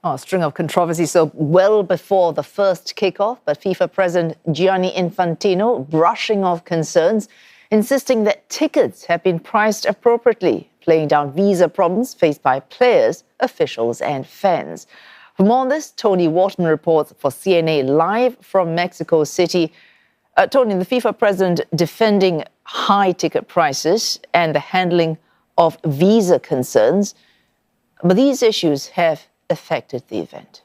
Oh, a string of controversies so well before the first kickoff, but FIFA President Gianni Infantino brushing off concerns, insisting that tickets have been priced appropriately, playing down visa problems faced by players, officials and fans. For more on this, Toni Waterman reports for CNA live from Mexico City. Toni, the FIFA president defending high ticket prices and the handling of visa concerns, but these issues have affected the event.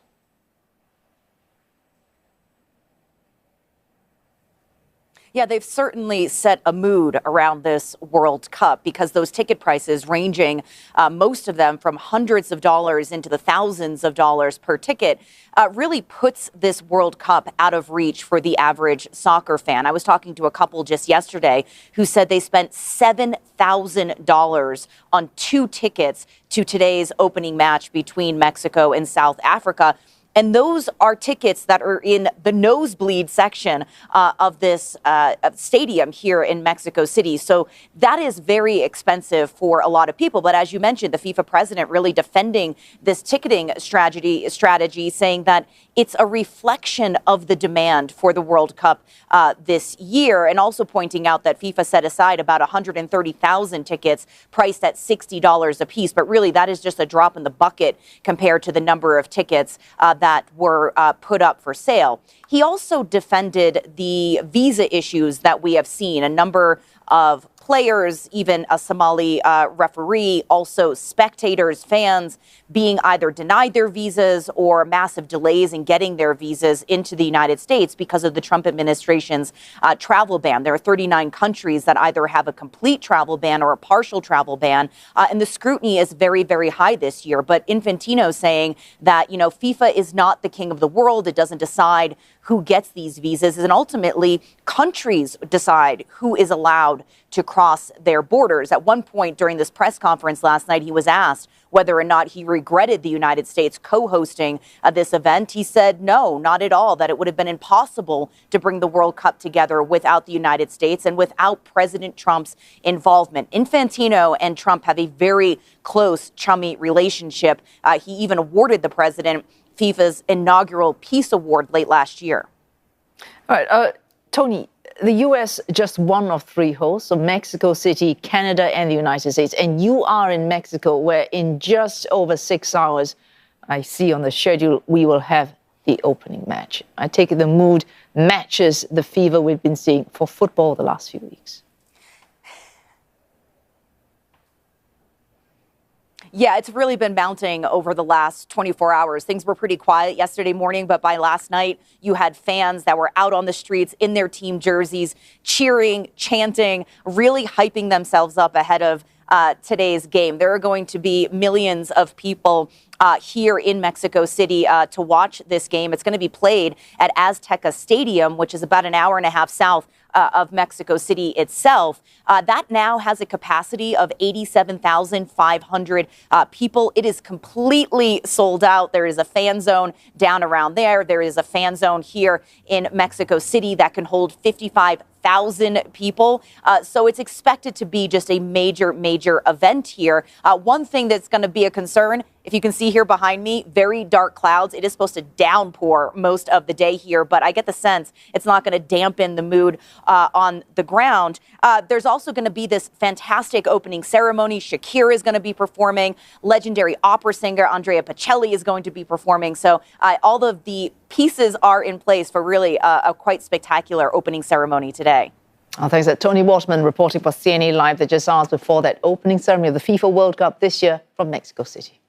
Yeah, they've certainly set a mood around this World Cup because those ticket prices ranging, most of them from hundreds of dollars into the thousands of dollars per ticket, really puts this World Cup out of reach for the average soccer fan. I was talking to a couple just yesterday who said they spent $7,000 on 2 tickets to today's opening match between Mexico and South Africa. And those are tickets that are in the nosebleed section of this stadium here in Mexico City. So that is very expensive for a lot of people. But as you mentioned, the FIFA president really defending this ticketing strategy, saying that it's a reflection of the demand for the World Cup this year, and also pointing out that FIFA set aside about 130,000 tickets priced at $60 a piece. But really, that is just a drop in the bucket compared to the number of tickets that were put up for sale. He also defended the visa issues that we have seen. A number of players, even a Somali referee, also spectators, fans being either denied their visas or massive delays in getting their visas into the United States because of the Trump administration's travel ban. There are 39 countries that either have a complete travel ban or a partial travel ban. And the scrutiny is very, very high this year. But Infantino saying that, FIFA is not the king of the world. It doesn't decide who gets these visas, and ultimately countries decide who is allowed to cross their borders. At one point during this press conference last night, he was asked whether or not he regretted the United States co-hosting this event. He said no, not at all, that it would have been impossible to bring the World Cup together without the United States and without President Trump's involvement. Infantino and Trump have a very close, chummy relationship. He even awarded the president FIFA's inaugural Peace Award late last year. All right, Toni, the U.S. just one of 3 hosts, so Mexico City, Canada, and the United States. And you are in Mexico, where in just over 6 hours, I see on the schedule, we will have the opening match. I take it the mood matches the fever we've been seeing for football the last few weeks. Yeah, it's really been mounting over the last 24 hours. Things were pretty quiet yesterday morning, but by last night, you had fans that were out on the streets in their team jerseys, cheering, chanting, really hyping themselves up ahead of today's game. There are going to be millions of people here in Mexico City to watch this game. It's going to be played at Azteca Stadium, which is about an hour and a half south of Mexico City itself. That now has a capacity of 87,500 people. It is completely sold out. There is a fan zone down around there. There is a fan zone here in Mexico City that can hold 55,000 people. So it's expected to be just a major, major event here. One thing that's going to be a concern, if you can see here behind me, very dark clouds. It is supposed to downpour most of the day here, but I get the sense it's not going to dampen the mood on the ground. There's also going to be this fantastic opening ceremony. Shakira is going to be performing. Legendary opera singer Andrea Bocelli is going to be performing. So all of the pieces are in place for really a quite spectacular opening ceremony today. Oh, thanks. Toni Waterman reporting for CNA Live that just hours before that opening ceremony of the FIFA World Cup this year from Mexico City.